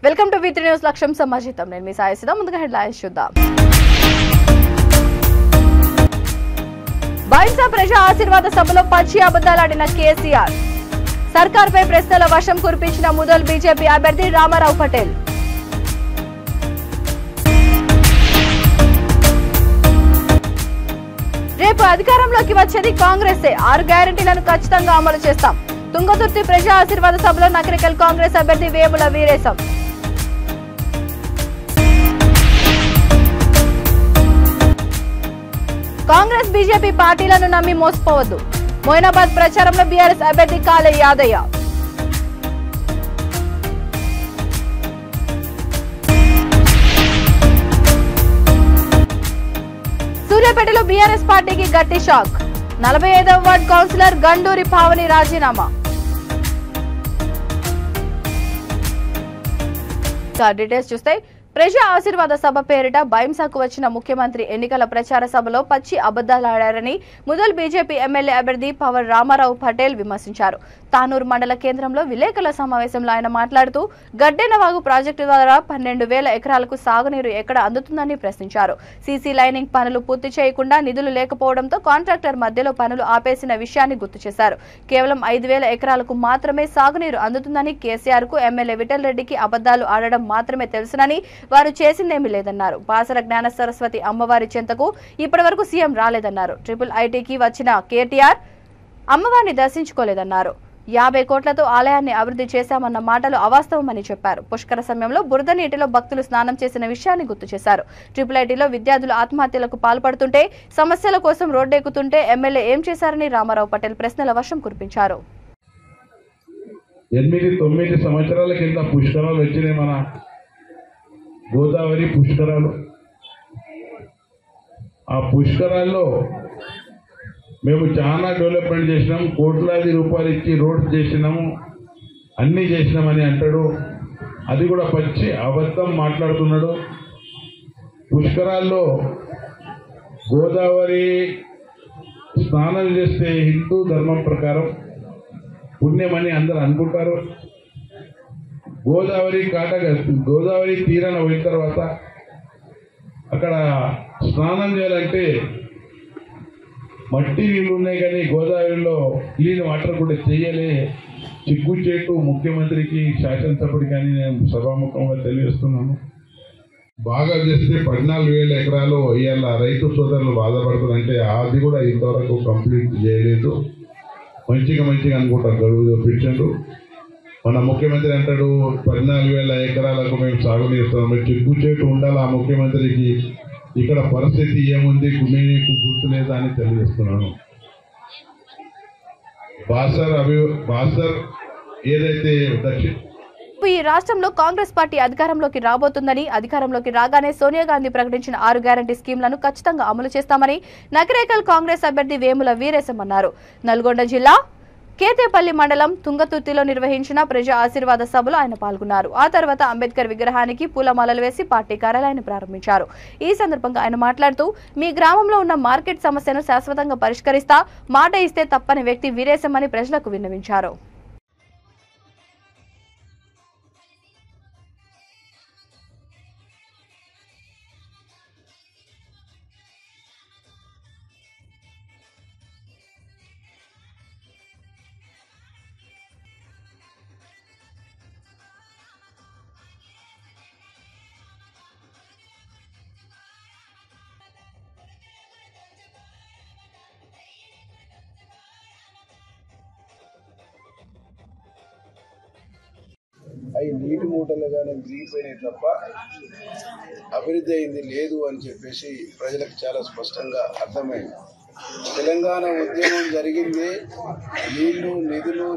Welcome to V3 news లక్ష్యం సమాజితం. నేను మీ సాయి సిద్ధం. ముందుగా హెడ్లైన్స్ చూద్దాం. బైంసా ప్రజా ఆశీర్వాద సభలో పచ్చి అబద్ధాలాడిన కేసీఆర్. సర్కార్పై ప్రశ్నల వర్షం కురిపించిన ముదల్ బీజేపీ అభ్యర్థి రామారావు పటేల్. రేపు అధికారంలోకి వచ్చేది కాంగ్రెసే. 6 గ్యారెంటీలను ఖచ్చితంగా అమలు చేస్తాం. తుంగతుర్తి ప్రజా ఆశీర్వాద సభలో నకరికల్ కాంగ్రెస్ అభ్యర్థి వేముల వీరేశం. కాంగ్రెస్ బీజేపీ పార్టీలను నమ్మి మోసపోవద్దు. మొయినాబాద్ ప్రచారంలో బీఆర్ఎస్ అభ్యర్థి కాలే యాదయ్య. సూర్యాపేటలో బీఆర్ఎస్ పార్టీకి గట్టి షాక్. 45వ వార్డు కౌన్సిలర్ గండూరి పావని రాజీనామా. డీటెయిల్స్ చూస్తే ప్రజా ఆశీర్వాద సభ పేరిట బైంసాకు వచ్చిన ముఖ్యమంత్రి ఎన్నికల ప్రచార సభలో పచ్చి అబద్దాలాడారని ముదల్ బీజేపీ ఎమ్మెల్యే అభ్యర్థి పవర్ రామారావు పటేల్ విమర్శించారు. తానూరు మండల కేంద్రంలో విలేకరుల సమావేశంలో ఆయన మాట్లాడుతూ గడ్డెనవాగు ప్రాజెక్టు ద్వారా 12,000 ఎకరాలకు సాగునీరు ఎక్కడ అందుతుందని ప్రశ్నించారు. సీసీ లైనింగ్ పనులు పూర్తి చేయకుండా నిధులు లేకపోవడంతో కాంట్రాక్టర్ మధ్యలో పనులు ఆపేసిన విషయాన్ని గుర్తు చేశారు. కేవలం 5,000 ఎకరాలకు మాత్రమే సాగునీరు అందుతుందని, కేసీఆర్ కు ఎమ్మెల్యే విఠల్ రెడ్డికి అబద్దాలు ఆడడం మాత్రమే తెలుసునని, వారు చేసిందేమీ లేదన్నారు. బాసర జ్ఞాన సరస్వతి అమ్మవారి చెంతకు ఇప్పటి వరకు సీఎం రాలేదన్నారు. IIITకి వచ్చిన కేటీఆర్ అమ్మవారిని దర్శించుకోలేదన్నారు. 50 కోట్లతో ఆలయాన్ని అభివృద్ధి చేశామన్న మాటలు అవాస్తవమని చెప్పారు. పుష్కర సమయంలో బురద నీటిలో భక్తులు స్నానం చేసిన విషయాన్ని గుర్తు చేశారు. IIITలో విద్యార్థులు ఆత్మహత్యలకు పాల్పడుతుంటే, సమస్యల కోసం రోడ్డెక్కుతుంటే ఎమ్మెల్యే ఏం చేశారని రామారావు పటేల్ ప్రశ్నల వర్షం కురిపించారు. 8-9 సంవత్సరాల కింద పుష్కరాలు వచ్చినాయి. మన గోదావరి పుష్కరాలు. ఆ పుష్కరాల్లో మేము చాలా డెవలప్మెంట్ చేసినాము. కోట్లాది రూపాయలు ఇచ్చి రోడ్స్ చేసినాము, అన్నీ చేసినామని అంటాడు. అది కూడా పచ్చి అబద్ధం మాట్లాడుతున్నాడు. పుష్కరాల్లో గోదావరి స్నానం చేస్తే హిందూ ధర్మం ప్రకారం పుణ్యమని అందరూ అనుకుంటారు. గోదావరి తీరాన పోయిన తర్వాత అక్కడ స్నానం చేయాలంటే మట్టి నీళ్ళు ఉన్నాయి, కానీ గోదావరిలో క్లీన్ వాటర్ కూడా చేయలే. చిక్కుచేటు ముఖ్యమంత్రికి, శాసనసభ్యుడికి కానీ నేను సభాముఖంగా తెలియజేస్తున్నాను. బాగా చేస్తే 14,000 ఎకరాలు ఇవాళ రైతు సోదరులు బాధపడుతున్నారంటే అది కూడా ఇంతవరకు కంప్లీట్ చేయలేదు. మంచిగా అనుకుంటారు, గడువు చూపించారు. మన ముఖ్యమంత్రి అంటాడు 14,000 ఎకరాలకు మేము సాగు చేస్తాం. చిక్కుచేటు ఉండాలి ఆ ముఖ్యమంత్రికి. ఇక్కడ పరిస్థితి ఏముంది నీకు గుర్తులేదా అని తెలియజేస్తున్నాను. బాసర్ ఏదైతే ఈ రాష్ట్రంలో కాంగ్రెస్ పార్టీ అధికారంలోకి రాబోతుందని, అధికారంలోకి రాగానే సోనియా గాంధీ ప్రకటించిన 6 గ్యారెంటీ స్కీమ్లను ఖచ్చితంగా అమలు చేస్తామని నకరేకల్ కాంగ్రెస్ అభ్యర్థి వేముల వీరేశం అన్నారు. నల్గొండ జిల్లా కేతేపల్లి మండలం తుంగతుర్తిలో నిర్వహించిన ప్రజా ఆశీర్వాద సభలో ఆయన పాల్గొన్నారు. ఆ తర్వాత అంబేద్కర్ విగ్రహానికి పూలమాలలు వేసి పార్టీ కార్యాలయాన్ని ప్రారంభించారు. ఈ సందర్భంగా ఆయన మాట్లాడుతూ, మీ గ్రామంలో ఉన్న మార్కెట్ సమస్యను శాశ్వతంగా పరిష్కరిస్తా, మాట ఇస్తే తప్పని వ్యక్తి వీరేశం అని ప్రజలకు విన్నవించారు. అవి నీటి మూటలుగానే మిగిలిపోయినాయి తప్ప అభివృద్ధి అయింది లేదు అని చెప్పేసి ప్రజలకు చాలా స్పష్టంగా అర్థమైంది. తెలంగాణ ఉద్యమం జరిగింది నీళ్లు నిధులు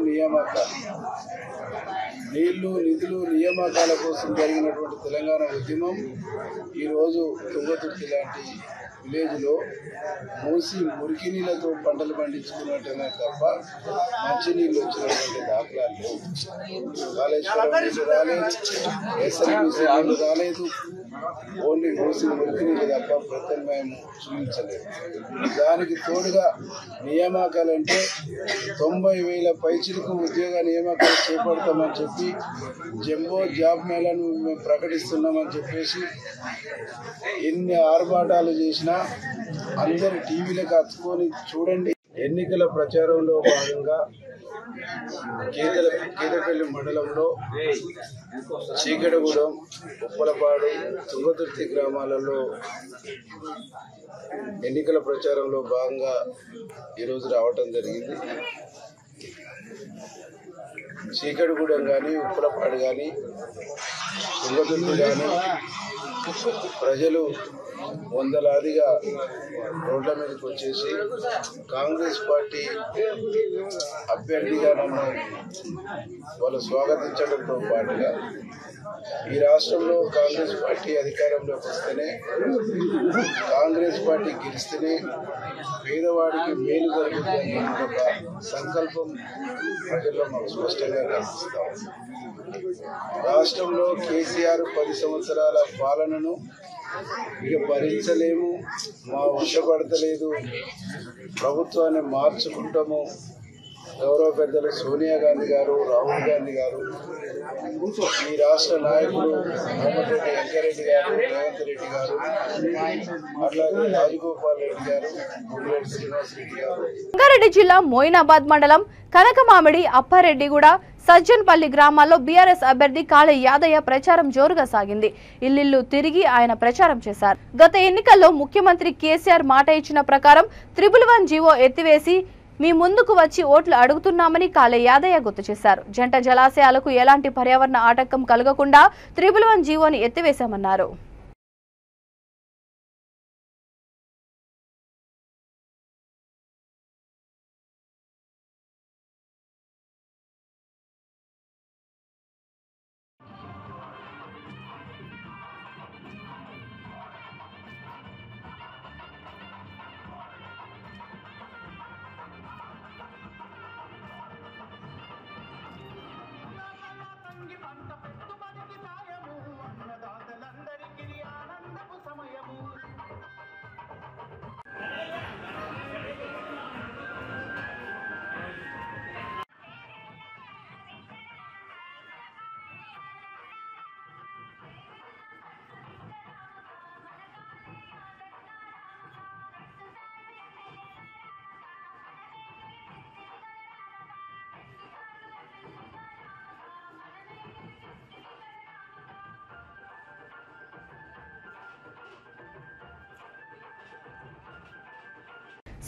నియామకాల కోసం జరిగినటువంటి తెలంగాణ ఉద్యమం ఈరోజు తుంగతుర్తి లాంటి విలేజ్లో మురికి నీళ్ళతో పంటలు పండించుకున్నట్టునే తప్ప మంచినీళ్ళు వచ్చినటువంటి దాఖలాలు లేవు. కాళేశ్వరం నీళ్ళు రాలేదు, SLBC నీళ్ళు రాలేదు, ఓన్లీ మూసి మురికి తప్ప ప్రత్యామ్నాయం చూపించలేదు. దానికి తోడుగా నియామకాలంటే 90,000 పైచిలకు ఉద్యోగ నియామకాలు చేపడతామని చెప్పి జంబో జాబ్ మేళను మేము ప్రకటిస్తున్నామని చెప్పేసి ఎన్ని ఆర్భాటాలు చేసినా అందరు టీవీలకు అతుకొని చూడండి. ఎన్నికల ప్రచారంలో భాగంగా కేదపల్లి మండలంలో చీకటగూడెం, ఉప్పలపాడు, తుంగతుర్తి గ్రామాలలో ఎన్నికల ప్రచారంలో భాగంగా ఈరోజు రావటం జరిగింది. చీకటగూడెం కానీ, ఉప్పలపాడు కానీ, తుంగతుర్తి కానీ ప్రజలు వందలాదిగా రోడ్ల మీదకి వచ్చేసి కాంగ్రెస్ పార్టీ అభ్యర్థిగా నన్ను వాళ్ళు స్వాగతించడంతో పాటుగా ఈ రాష్ట్రంలో కాంగ్రెస్ పార్టీ అధికారంలోకి వస్తేనే, కాంగ్రెస్ పార్టీ గెలిస్తేనే పేదవాడికి మేలు జరుగుతుంది ఒక సంకల్పం ప్రజల్లో మాకు స్పష్టంగా కనిపిస్తాం. రాష్ట్రంలో కేసీఆర్ 10 సంవత్సరాల పాలనను ఇక భరించలేము, మా వశపడతలేదు, ప్రభుత్వాన్ని మార్చుకుంటాము. గౌరవ పెద్దలు సోనియా గాంధీ గారు, రాహుల్ గాంధీ గారు, ఈ రాష్ట్ర నాయకులు కోమటిరెడ్డి వెంకరెడ్డి గారు, రేవంత్ రెడ్డి గారు, అట్లాగే రాజగోపాల్ రెడ్డి గారు, బుల్లిరెడ్డి శ్రీనివాస్ రెడ్డి గారు. రంగారెడ్డి జిల్లా మోయినాబాద్ మండలం కనకమామిడి, అప్పారెడ్డిగూడ, సజ్జన్పల్లి గ్రామాల్లో బీఆర్ఎస్ అభ్యర్థి కాళ యాదయ్య ప్రచారం జోరుగా సాగింది. ఇల్లిల్లు తిరిగి ఆయన ప్రచారం చేశారు. గత ఎన్నికల్లో ముఖ్యమంత్రి కేసీఆర్ మాట ఇచ్చిన ప్రకారం 111 జీవో ఎత్తివేసి మీ ముందుకు వచ్చి ఓట్లు అడుగుతున్నామని కాళ యాదయ్య గుర్తు చేశారు. జంట జలాశయాలకు ఎలాంటి పర్యావరణ ఆటంకం కలగకుండా 111 జీవోని ఎత్తివేశామన్నారు.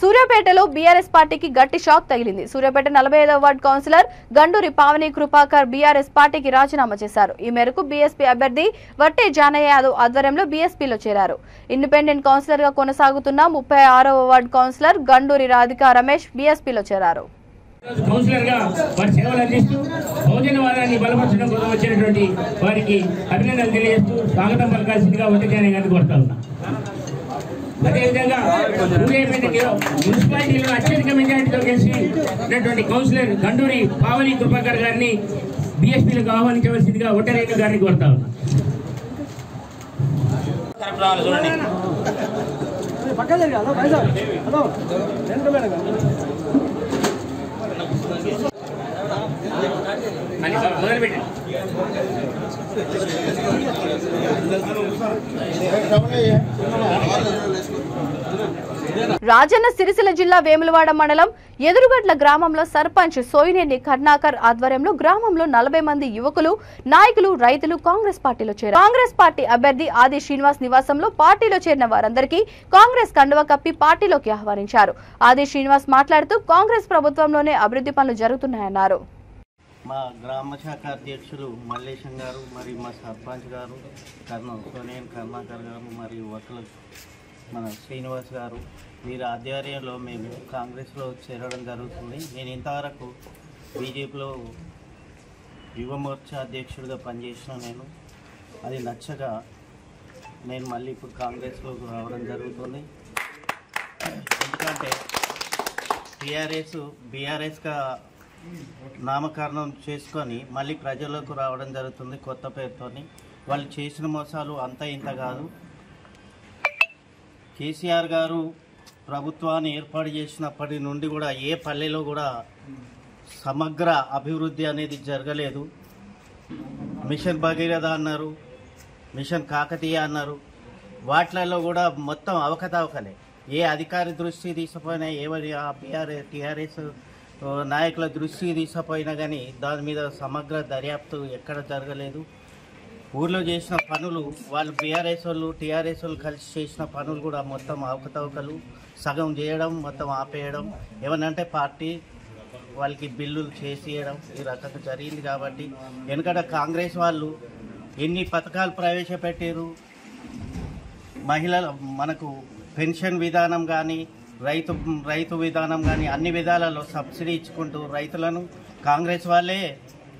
సూర్యాపేటలో బీఆర్ఎస్ పార్టీకి గట్టి షాక్ తగిలింది. సూర్యాపేట 45వ వార్డు కౌన్సిలర్ గండూరి పావని కృపాకర్ బీఆర్ఎస్ పార్టీకి రాజీనామా చేశారు. ఈ మేరకు బీఎస్పీ అభ్యర్థి వట్టే జానయ్య యాదవ్ ఆధ్వర్యంలో బీఎస్పీలో చేరారు. ఇండిపెండెంట్ కౌన్సిలర్ గా కొనసాగుతున్న 36వ వార్డు కౌన్సిలర్ గండూరి రాధికా రమేష్ బీఎస్పీలో చేరారు. కౌన్సిలర్ గా వారి సేవలు అందిస్తూ బహుజనవాదాన్ని బలపరచడం కోసం వచ్చినటువంటి వారికి అభినందనలు తెలియజేస్తూ స్వాగతం పలకాల్సిందిగా వట్టే జానయ్య గారిని కోరుతా ఉన్నా. అదేవిధంగా మున్సిపాలిటీలో అత్యధిక మెజార్టీతో గెలిచినటువంటి కౌన్సిలర్ గండూరి పావని కృపాకర్ గారిని బీఎస్పీలకు ఆహ్వానించవలసిందిగా ఒట్టరేణు గారిని కోరుతా ఉన్నా. మొదలుపెట్టండి. రాజన్న సిరిసిల్ల జిల్లా వేములవాడ మండలం ఎదురుగడ్ల గ్రామంలో సర్పంచ్ సోయినేని కర్ణాకర్ ఆధ్వర్యంలో గ్రామంలో 40 మంది యువకులు, నాయకులు, రైతులు కాంగ్రెస్ పార్టీలో చేరారు. కాంగ్రెస్ పార్టీ అభ్యర్థి ఆది శ్రీనివాస్ నివాసంలో పార్టీలో చేరిన వారందరికీ కాంగ్రెస్ కండువా కప్పి పార్టీలోకి ఆహ్వానించారు. ఆది శ్రీనివాస్ మాట్లాడుతూ కాంగ్రెస్ ప్రభుత్వంలోనే అభివృద్ధి పనులు జరుగుతున్నాయన్నారు. మా గ్రామ శాఖ అధ్యక్షులు మల్లేశం గారు, మరియు మా సర్పంచ్ గారు సోనియన్ కర్ణాకర్ గారు, మరియు వకీలు మన శ్రీనివాస్ గారు, వీరి ఆధ్వర్యంలో మేము కాంగ్రెస్లో చేరడం జరుగుతుంది. నేను ఇంతవరకు బీజేపీలో యువమోర్చా అధ్యక్షుడిగా పనిచేసిన అది నచ్చగా నేను మళ్ళీ ఇప్పుడు కాంగ్రెస్లోకి రావడం జరుగుతుంది. ఎందుకంటే బీఆర్ఎస్గా నామకరణం చేసుకొని మళ్ళీ ప్రజలకు రావడం జరుగుతుంది కొత్త పేరుతోని. వాళ్ళు చేసిన మోసాలు అంతా ఇంత కాదు. కేసీఆర్ గారు ప్రభుత్వాన్ని ఏర్పాటు చేసినప్పటి నుండి కూడా ఏ పల్లెలో కూడా సమగ్ర అభివృద్ధి అనేది జరగలేదు. మిషన్ భగీరథ అన్నారు, మిషన్ కాకతీయ అన్నారు, వాటిలలో కూడా మొత్తం అవకతవకలే. ఏ అధికారి దృష్టి తీసుకుపోయినా, ఎవరి టీఆర్ఎస్ నాయకుల దృష్టికి తీసుకుపోయినా కానీ దాని మీద సమగ్ర దర్యాప్తు ఎక్కడ జరగలేదు. ఊర్లో చేసిన పనులు వాళ్ళు బీఆర్ఎస్ వాళ్ళు టీఆర్ఎస్ వాళ్ళు కలిసి చేసిన పనులు కూడా మొత్తం అవకతవకలు, సగం చేయడం, మొత్తం ఆపేయడం, ఏమనంటే పార్టీ వాళ్ళకి బిల్లులు చేసేయడం, ఈ రకంగా జరిగింది. కాబట్టి వెనుకట కాంగ్రెస్ వాళ్ళు ఎన్ని పథకాలు ప్రవేశపెట్టారు, మహిళల మనకు పెన్షన్ విధానం కానీ రైతు విధానం కానీ అన్ని విధాలలో సబ్సిడీ ఇచ్చుకుంటూ రైతులను కాంగ్రెస్ వాళ్ళే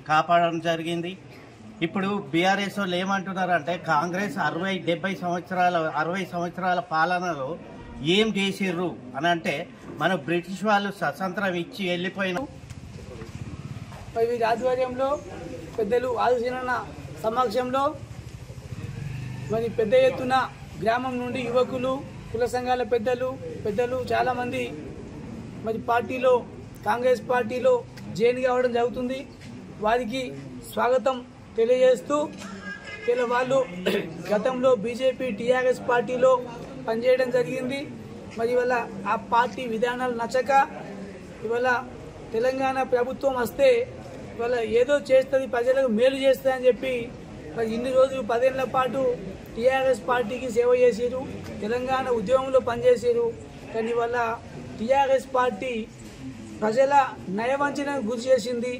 కాపాడడం జరిగింది. ఇప్పుడు బీఆర్ఎస్ వాళ్ళు ఏమంటున్నారంటే కాంగ్రెస్ 60 సంవత్సరాల పాలనలో ఏం చేసిర్రు అని అంటే మన బ్రిటిష్ వాళ్ళు స్వతంత్రం ఇచ్చి వెళ్ళిపోయిన వీరి ఆధ్వర్యంలో పెద్దలు ఆదిశీలన సమక్షంలో మరి పెద్ద ఎత్తున గ్రామం నుండి యువకులు, కుల సంఘాల పెద్దలు చాలామంది మరి పార్టీలో కాంగ్రెస్ పార్టీలో జాయిన్ కావడం జరుగుతుంది. వారికి స్వాగతం తెలియజేస్తూ ఇలా వాళ్ళు గతంలో బీజేపీ టీఆర్ఎస్ పార్టీలో పనిచేయడం జరిగింది. మరి ఇవాళ ఆ పార్టీ విధానాలు నచ్చక ఇవాళ తెలంగాణ ప్రభుత్వం వస్తే ఇవాళ ఏదో చేస్తుంది, ప్రజలకు మేలు చేస్తుందని చెప్పి మరి ఇన్ని రోజులు 10 ఏళ్ల పాటు టీఆర్ఎస్ పార్టీకి సేవ చేసారు, తెలంగాణ ఉద్యమంలో పనిచేసారు. కానీ ఇవాళ టీఆర్ఎస్ పార్టీ ప్రజల నయవంచనకు గురి చేసింది,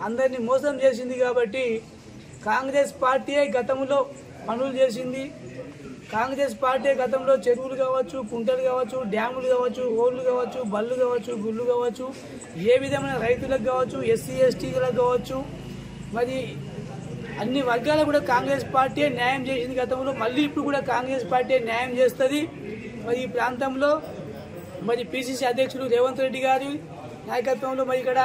అందరినీ మోసం చేసింది. కాబట్టి కాంగ్రెస్ పార్టీయే గతంలో పనులు చేసింది. కాంగ్రెస్ పార్టీ గతంలో చెరువులు కావచ్చు, కుంటలు కావచ్చు, డ్యాములు కావచ్చు, రోడ్లు కావచ్చు, బళ్ళు కావచ్చు, గుళ్ళు కావచ్చు, ఏ విధమైన రైతులకు కావచ్చు, ఎస్సీ ఎస్టీలకు కావచ్చు, మరి అన్ని వర్గాలకు కూడా కాంగ్రెస్ పార్టీ న్యాయం చేసింది గతంలో. మళ్ళీ ఇప్పుడు కూడా కాంగ్రెస్ పార్టీ న్యాయం చేస్తుంది. మరి ఈ ప్రాంతంలో మరి పిసిసి అధ్యక్షుడు రేవంత్ రెడ్డి గారి నాయకత్వంలో మరి ఇక్కడ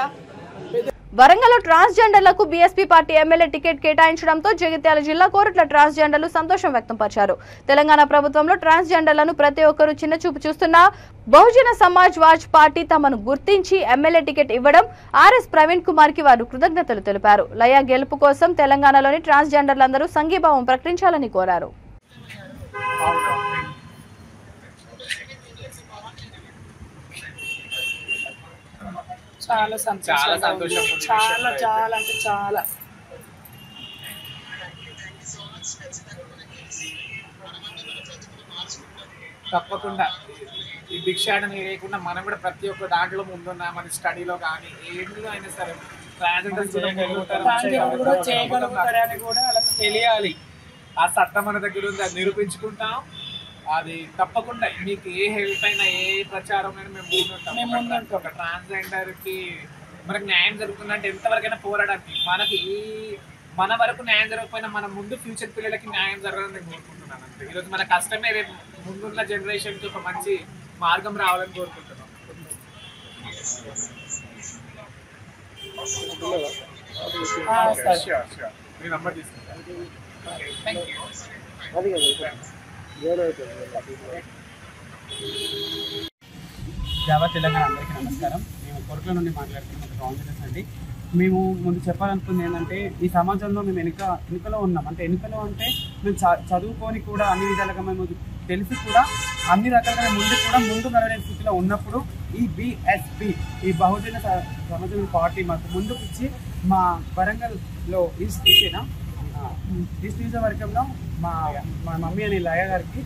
వరంగల్లో ట్రాన్స్జెండర్లకు బీఎస్పీ పార్టీ ఎమ్మెల్యే టికెట్ కేటాయించడంతో జగిత్యాల జిల్లా కోరుట్ల ట్రాన్స్జెండర్లు సంతోషం వ్యక్తం పరిచారు. తెలంగాణ ప్రభుత్వంలో ట్రాన్స్జెండర్లను ప్రతి ఒక్కరూ చిన్నచూపు చూస్తున్న బహుజన సమాజ్ వాజ్ పార్టీ తమను గుర్తించి ఎమ్మెల్యే టికెట్ ఇవ్వడం ఆర్ఎస్ ప్రవీణ్ కుమార్ కి వారు కృతజ్ఞతలు తెలిపారు. లయ గెలుపు కోసం తెలంగాణలోని ట్రాన్స్జెండర్లందరూ సంఘీభావం ప్రకటించాలని కోరారు. చాలా సంతోషం, చాలా అంటే చాలా. తప్పకుండా ఈ భిక్షాటన లేకుండా మనం కూడా ప్రతి ఒక్క దాంట్లో ముందున్నా, మన స్టడీలో కానీ ఏమిలో అయినా సరే చేయగలుగుతారని కూడా వాళ్ళకి తెలియాలి. ఆ సత్తా మన దగ్గర ఉంది, అది నిరూపించుకుంటాం. అది తప్పకుండా మీకు ఏ హెల్ప్ అయినా, ఏ ప్రచారం అయినా మేము ముందుంటాం. ఒక ట్రాన్స్జెండర్కి మనకు న్యాయం జరుగుతుందంటే ఎంతవరకైనా పోరాడానికి, మనకి మన వరకు న్యాయం జరగకపోయినా మన ముందు ఫ్యూచర్ పిల్లలకి న్యాయం జరగాలని నేను కోరుకుంటున్నాను. అంతే. ఈరోజు మన కష్టమే రేపు ముందున్న జనరేషన్కి ఒక మంచి మార్గం రావాలని కోరుకుంటున్నాం. మీ నంబర్ తీసుకుంటాను. Thank you. జావా తెలంగాణ అందరికీ నమస్కారం. మేము కోరుట్ల నుండి మాట్లాడుతున్నాం. కాంగ్రెస్ అండి. మేము ముందు చెప్పాలనుకుంది ఏంటంటే ఈ సమాజంలో మేము ఎన్నికలో ఉన్నాం. అంటే ఎన్నికలో అంటే మేము చదువుకొని కూడా అన్ని విధాలుగా మేము తెలిసి కూడా అన్ని రకాలుగా ముందు నడవలేని స్థితిలో ఉన్నప్పుడు ఈ బీఎస్పీ ఈ బహుజన సమాజ పార్టీ మాకు ముందుకు ఇచ్చి మా వరంగల్లో ఈస్ట్ నియోజకవర్గంలో మా మమ్మీ అనే లయ గారికి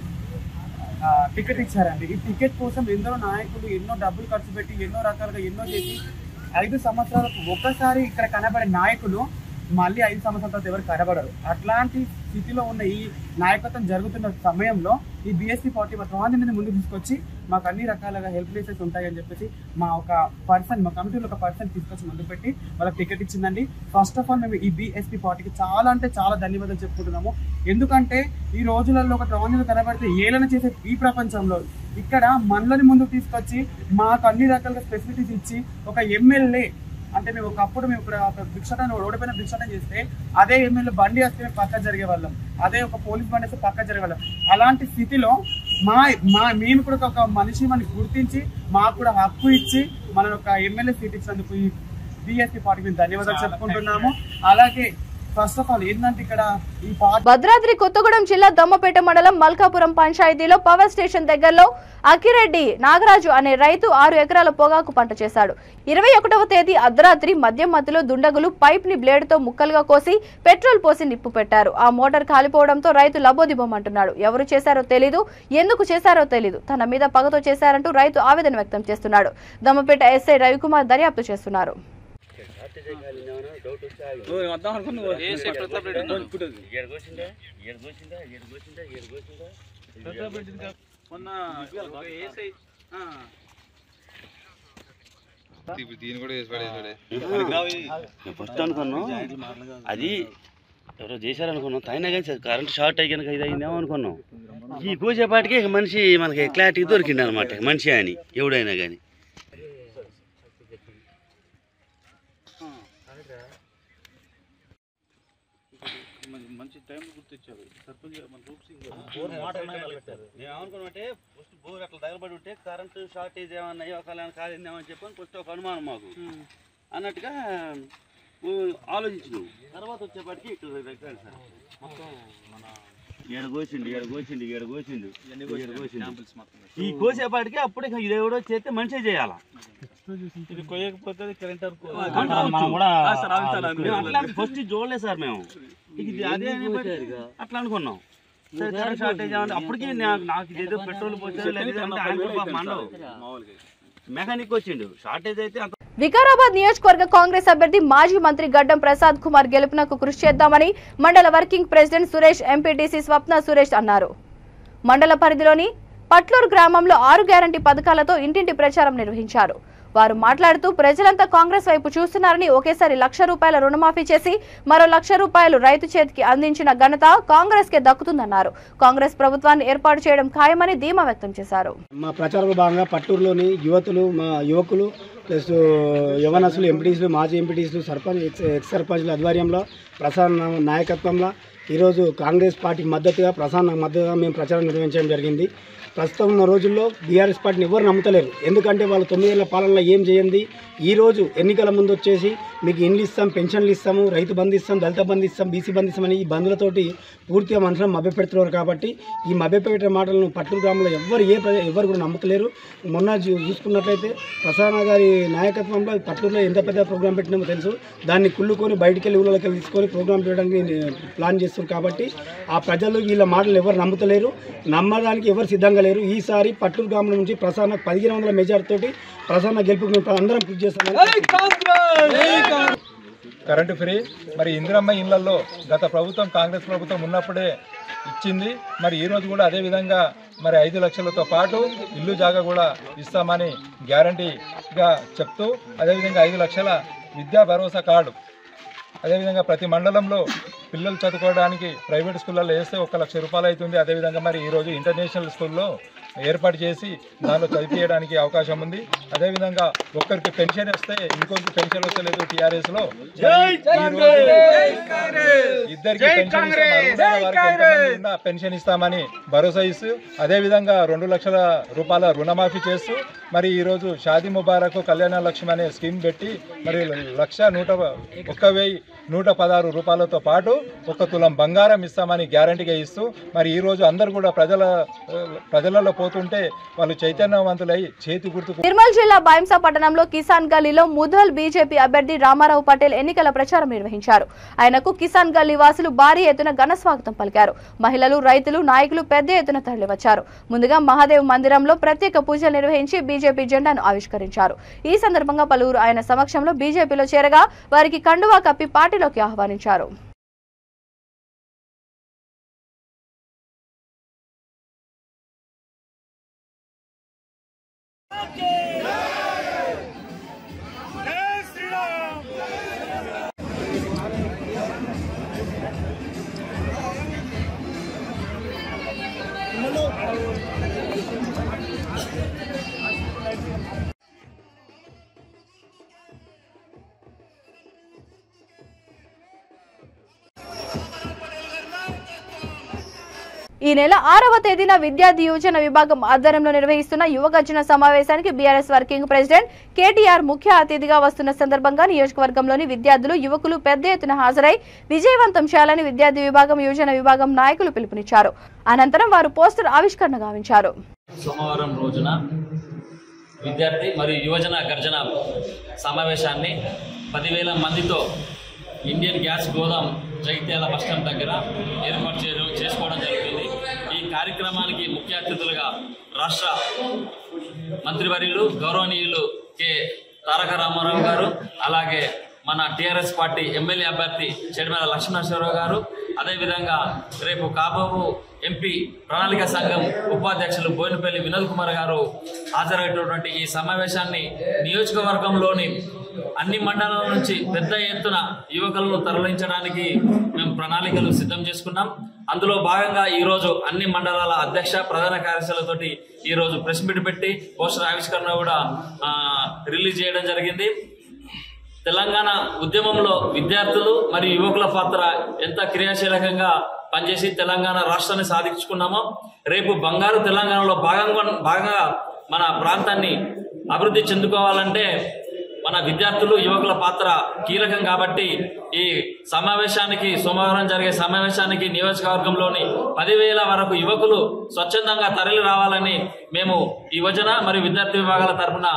టికెట్ ఇచ్చారండి. ఈ టికెట్ కోసం ఎందరో నాయకులు ఎన్నో డబ్బులు ఖర్చు పెట్టి ఎన్నో రకాలుగా ఎన్నో చేసి 5 సంవత్సరాలకు ఒక్కసారి ఇక్కడ కనబడే నాయకులు మళ్ళీ 5 సంవత్సరాల తర్వాత ఎవరు కనబడరు. అట్లాంటి స్థితిలో ఉన్న ఈ నాయకత్వం జరుగుతున్న సమయంలో ఈ బీఎస్పీ పార్టీ మా ట్రాన్స్జెండర్ని ముందుకు తీసుకొచ్చి మాకు అన్ని రకాలుగా హెల్ప్ ప్లేసెస్ ఉంటాయని చెప్పేసి మా కమిటీలో ఒక పర్సన్ తీసుకొచ్చి ముందు పెట్టి వాళ్ళకి టికెట్ ఇచ్చిందండి. ఫస్ట్ ఆఫ్ ఆల్ మేము ఈ బీఎస్పీ పార్టీకి చాలా అంటే చాలా ధన్యవాదాలు చెప్పుకుంటున్నాము. ఎందుకంటే ఈ రోజులలో ఒక ట్రాన్స్జెండర్ కనబడితే ఏలన చేసే ఈ ప్రపంచంలో ఇక్కడ మనల్ని ముందుకు తీసుకొచ్చి మాకు అన్ని రకాలుగా ఫెసిలిటీస్ ఇచ్చి ఒక ఎమ్మెల్యే అంటే మేము ఒకప్పుడు మేము ఇక్కడ భిక్షాటన ఓడిపోయిన భిక్షాటన చేస్తే అదే ఎమ్మెల్యే బండి వస్తే మేము పక్క జరిగే వాళ్ళం, అదే ఒక పోలీస్ బండి వస్తే పక్క జరిగే వాళ్ళం. అలాంటి స్థితిలో మేము కూడా ఒక మనిషి మనకి గుర్తించి మాకు కూడా హక్కు ఇచ్చి మన ఒక ఎమ్మెల్యే సీట్ ఇచ్చినందుకు ఈ బీఎస్పీ పార్టీకి మేము ధన్యవాదాలు చెప్పుకుంటున్నాము. అలాగే ఫస్ట్ ఆఫ్ ఆల్ ఏంటంటే ఇక్కడ ఈ భద్రాద్రి కొత్తగూడెం జిల్లా దమ్మపేట మండలం మల్కాపురం పంచాయతీలో పవర్ స్టేషన్ దగ్గరలో అక్కిరెడ్డి నాగరాజు అనే రైతు 6 ఎకరాల పొగాకు పంట చేశాడు. 21వ తేదీ అర్ధరాత్రి మద్యం మత్తులో దుండగులు పైప్ ని బ్లేడ్ తో ముక్కలుగా కోసి పెట్రోల్ పోసి నిప్పు పెట్టారు. ఆ మోటార్ కాలిపోవడంతో రైతు లబోదిబోమంటున్నాడు. ఎవరు చేశారో తెలీదు, ఎందుకు చేశారో తెలీదు, తన మీద పగతో చేశారంటూ రైతు ఆవేదన వ్యక్తం చేస్తున్నాడు. దమ్మపేట ఎస్ఐ రవికుమార్ దర్యాప్తు చేస్తున్నారు. ఫస్ట్ అనుకున్నాం అది ఎవరో చేశారనుకున్నాం, అయినా కానీ కరెంట్ షార్ట్ అయ్యి కనుక ఇది అయిందేమో అనుకున్నాం. ఈ కోసేపాటికి మనిషి మనకి క్లారిటీ దొరికింది అనమాట, మనిషి అని ఎవడైనా కానీ. మంచి టైం గుర్తించారు సర్పంచ్. ఏమనుకున్నామంటే ఫస్ట్ బోర్ అట్లా తగలబడి ఉంటే కరెంటు షార్టేజ్ ఏమన్నా ఒకవేళ కాదేమని చెప్పని ఫస్ట్ ఒక అనుమానం మాకు అన్నట్టుగా ఆలోచించినాం. తర్వాత వచ్చేపాటికి ఇక్కడ సార్ మొత్తం మన ఏడగోసిండు ఈ కోసేపాటికి అప్పుడే ఇది ఎవడో చేస్తే మనిషే చేయాలా, ఇది కొయ్యకపోతే కరెంట్ ఫస్ట్ చూడలేదు సార్ మేము. ఇది అదే అట్లా అనుకున్నాం. షార్టేజ్ అప్పటికి నాకు ఇదేదో పెట్రోల్ పోసారు మెకానిక్ వచ్చిండు. షార్టేజ్ అయితే వికారాబాద్ నియోజకవర్గ కాంగ్రెస్ అభ్యర్థి మాజీ మంత్రి గడ్డం ప్రసాద్ కుమార్ గెలుపునకు కృషి చేద్దామని మండల వర్కింగ్ ప్రెసిడెంట్ సురేష్, ఎంపీటీసీ స్వప్న సురేష్ అన్నారు. మండల పరిధిలోని పట్లూరు గ్రామంలో 6 గ్యారంటీ పథకాలతో ఇంటింటి ప్రచారం నిర్వహించారు. వారు మాట్లాడుతూ ప్రజలంతా కాంగ్రెస్ వైపు చూస్తున్నారని, ఒకేసారి ₹1,00,000 రుణమాఫీ చేసి మరో ₹1,00,000 రైతు చేతికి అందించిన ఘనత కాంగ్రెస్ కే దక్కుతుందన్నారు. కాంగ్రెస్ ప్రభుత్వాన్ని ఏర్పాటు చేయడం ఖాయమని ధీమా వ్యక్తం చేశారు. మా ప్రచారంలో భాగంగా పట్టూరులోని యువకులు ప్లస్ యవనసులు, ఎంపీటీసీలు, మాజీ ఎంపీటీసీలు, సర్పంచ్, ఎక్స్ సర్పంచ్ల ఆధ్వర్యంలో ప్రసాద్ నాయకత్వంలో ఈరోజు కాంగ్రెస్ పార్టీకి మద్దతుగా మేము ప్రచారం నిర్వహించడం జరిగింది. ప్రస్తుతం ఉన్న రోజుల్లో బీఆర్ఎస్ పార్టీని ఎవరు నమ్ముతలేరు. ఎందుకంటే వాళ్ళు 9 ఏళ్ల పాలనలో ఏం చేయండి. ఈరోజు ఎన్నికల ముందు వచ్చేసి మీకు ఇండ్లు ఇస్తాం, పెన్షన్లు ఇస్తాము, రైతు బంధు ఇస్తాం, దళిత బంధు ఇస్తాం, బీసీ బంధు ఇస్తామని ఈ బంధులతోటి పూర్తిగా మనుషులను మభ్యపెడుతున్నారు. కాబట్టి ఈ మభ్యపెట్టే మాటలను పట్టూరు గ్రామంలో ఎవరు కూడా నమ్ముతలేరు. మొన్న చూసుకున్నట్లయితే ప్రసాద్ గారి నాయకత్వంలో పట్టూరులో ఎంత పెద్ద ప్రోగ్రాం పెట్టినామో తెలుసు. దాన్ని కుళ్ళుకొని బయటికి వెళ్ళి ఊళ్ళకి వెళ్ళి తీసుకొని ప్రోగ్రాం చేయడానికి ప్లాన్ చేస్తారు. కాబట్టి ఆ ప్రజలు వీళ్ళ మాటలు ఎవరు నమ్ముతలేరు, నమ్మడానికి ఎవరు సిద్ధంగా లేరు. ఈసారి పట్టూరు గ్రామం నుంచి ప్రసాద్ 1500 మెజార్టీ తోటి ప్రసాద్ గెలుపుకు అందరం కృషి చేస్తాం. కరెంటు ఫ్రీ మరి ఇందిరమ్మ ఇళ్లలో గత ప్రభుత్వం కాంగ్రెస్ ప్రభుత్వం ఉన్నప్పుడే ఇచ్చింది. మరి ఈరోజు కూడా అదేవిధంగా మరి 5 లక్షలతో పాటు ఇల్లు జాగా కూడా ఇస్తామని గ్యారంటీగా చెప్తూ, అదేవిధంగా 5 లక్షల విద్యా భరోసా కార్డు, అదేవిధంగా ప్రతి మండలంలో పిల్లలు చదువుకోవడానికి ప్రైవేట్ స్కూళ్ళల్లో వేస్తే ₹1,00,000 అవుతుంది. అదేవిధంగా మరి ఈరోజు ఇంటర్నేషనల్ స్కూల్లో ఏర్పాటు చేసి దానిలో చదివించడానికి అవకాశం ఉంది. అదేవిధంగా ఒక్కరికి పెన్షన్ వస్తే ఇంకొకరికి పెన్షన్ వస్తలేదు. టీఆర్ఎస్లో ఇద్దరికి పెన్షన్ ఇస్తామని భరోసా ఇస్తూ, అదేవిధంగా ₹2,00,000 రుణమాఫీ చేస్తూ మరి ఈరోజు షాదీ ముబారక్ కళ్యాణ లక్ష్మి అనే స్కీమ్ పెట్టి మరి ₹1,116 పాటు 1 తులం బంగారం ఇస్తామని గ్యారంటీగా ఇస్తూ మరి ఈరోజు అందరూ కూడా ప్రజలలో పోతుంటే వాళ్ళు చైతన్యవంతులై చేతి గుర్తు. నిర్మల్ జిల్లా బైంసా పట్టణంలో కిసాన్ గల్లీలో ముధల్ బీజేపీ అభ్యర్థి రామారావు పటేల్ ఎన్నికల ప్రచారం నిర్వహించారు. ఆయనకు కిసాన్ గల్లీ వాసులు భారీ ఎత్తున ఘన స్వాగతం పలికారు. మహిళలు, రైతులు, నాయకులు పెద్ద ఎత్తున తరలివచ్చారు. ముందుగా మహాదేవ్ మందిరంలో ప్రత్యేక పూజలు నిర్వహించి బీజేపీ జెండాను ఆవిష్కరించారు. ఈ సందర్భంగా పలువురు ఆయన సమక్షంలో బీజేపీలో చేరగా వారికి కండువా కప్పి పార్టీలోకి ఆహ్వానించారు. ఈ నెల 6వ తేదీన విద్యార్థి యువజన విభాగం ఆధ్వర్యంలో నిర్వహిస్తున్న యువగర్జన సమావేశానికి బీఆర్ఎస్ వర్కింగ్ ప్రెసిడెంట్ కేటీఆర్ ముఖ్య అతిథిగా వస్తున్న సందర్భంగా నియోజకవర్గంలోని విద్యార్థులు యువకులు పెద్ద ఎత్తున హాజరై విజయవంతం చేయాలని విద్యార్థి విభాగం యువజన విభాగం నాయకులు పిలుపునిచ్చారు. అనంతరం వారు పోస్టర్ ఆవిష్కరణ గావించారు. సోమవారం రోజున విద్యార్థి మరియు యువజన గర్జన సమావేశాన్ని 10,000 మందితో ఇండియన్ గ్యాస్ గోదాం జగిత్యాల బస్టాండ్ దగ్గర ఏర్పాటు చేసుకోవడం జరుగుతుంది. ఈ కార్యక్రమానికి ముఖ్య అతిథులుగా రాష్ట్ర మంత్రివర్యులు గౌరవనీయులు కె తారక రామారావు గారు, అలాగే మన టీఆర్ఎస్ పార్టీ ఎమ్మెల్యే అభ్యర్థి చెడిమేల లక్ష్మణేశ్వరరావు గారు, అదేవిధంగా రేపు కాబోవు ఎంపీ ప్రణాళిక సంఘం ఉపాధ్యక్షులు బోయినపల్లి వినోద్ కుమార్ గారు హాజరయ్యేటటువంటి ఈ సమావేశాన్ని నియోజకవర్గంలోని అన్ని మండలాల నుంచి పెద్ద ఎత్తున యువకులను తరలించడానికి మేము ప్రణాళికలు సిద్ధం చేసుకున్నాం. అందులో భాగంగా ఈరోజు అన్ని మండలాల అధ్యక్ష ప్రధాన కార్యదర్శులతోటి ఈరోజు ప్రెస్ మీట్ పెట్టి పోస్టర్ ఆవిష్కరణ కూడా రిలీజ్ చేయడం జరిగింది. తెలంగాణ ఉద్యమంలో విద్యార్థులు మరియు యువకుల పాత్ర ఎంత క్రియాశీలకంగా పనిచేసి తెలంగాణ రాష్ట్రాన్ని సాధించుకున్నామో, రేపు బంగారు తెలంగాణలో భాగంగా మన ప్రాంతాన్ని అభివృద్ధి చెందుకోవాలంటే మన విద్యార్థులు యువకుల పాత్ర కీలకం. కాబట్టి ఈ సమావేశానికి సోమవారం జరిగే సమావేశానికి నియోజకవర్గంలోని 10,000 వరకు యువకులు స్వచ్ఛందంగా తరలి రావాలని మేము యువజన మరియు విద్యార్థి విభాగాల తరఫున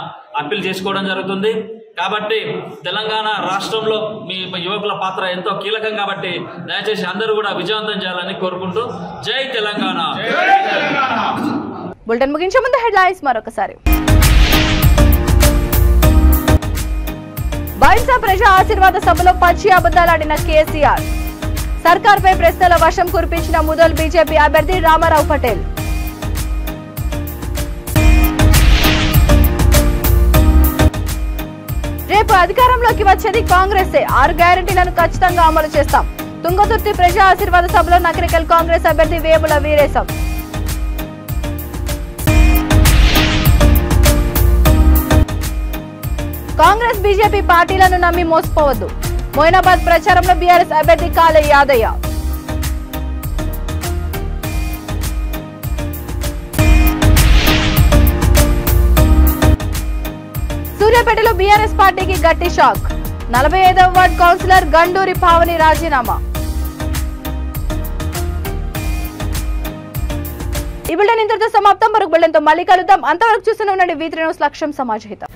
అప్పీల్ చేసుకోవడం జరుగుతుంది. కాబట్టి తెలంగాణ రాష్ట్రంలో మీ యువకుల పాత్ర ఎంతో కీలకం కాబట్టి దయచేసి అందరూ కూడా విజయవంతం చేయాలని కోరుకుంటూ జై తెలంగాణ. బులెటిన్ ముగించే ముందు హెడ్లైన్స్ మరొకసారి. బైంసా ప్రజా ఆశీర్వాద సభలో పచ్చి అబద్దాలాడిన కేసీఆర్. సర్కార్పై ప్రశ్నల వర్షం కురిపించిన ముదల్ బీజేపీ అభ్యర్థి రామారావు పటేల్. రేపు అధికారంలోకి వచ్చేది కాంగ్రెసే, 6 గ్యారెంటీలను ఖచ్చితంగా అమలు చేస్తాం. తుంగతుర్తి ప్రజా ఆశీర్వాద సభలో నకరికల్ కాంగ్రెస్ అభ్యర్థి వేముల వీరేశం. కాంగ్రెస్ బీజేపీ పార్టీలను నమ్మి మోసపోవద్దు. మొయినాబాద్ ప్రచారంలో బీఆర్ఎస్ అభ్యర్థి కాలే యాదయ్య. సూర్యాపేటలో బీఆర్ఎస్ పార్టీకి గట్టి షాక్. 45వ వార్డు కౌన్సిలర్ గండూరి పావని రాజీనామా. ఈ బులెటిన్ ఇంతటితో సమాప్తం. మరొక బులెటిన్తో మళ్ళీ కలుద్దాం. అంతవరకు చూస్తూనే ఉండండి V3 న్యూస్ లక్ష్యం సమాజహితం.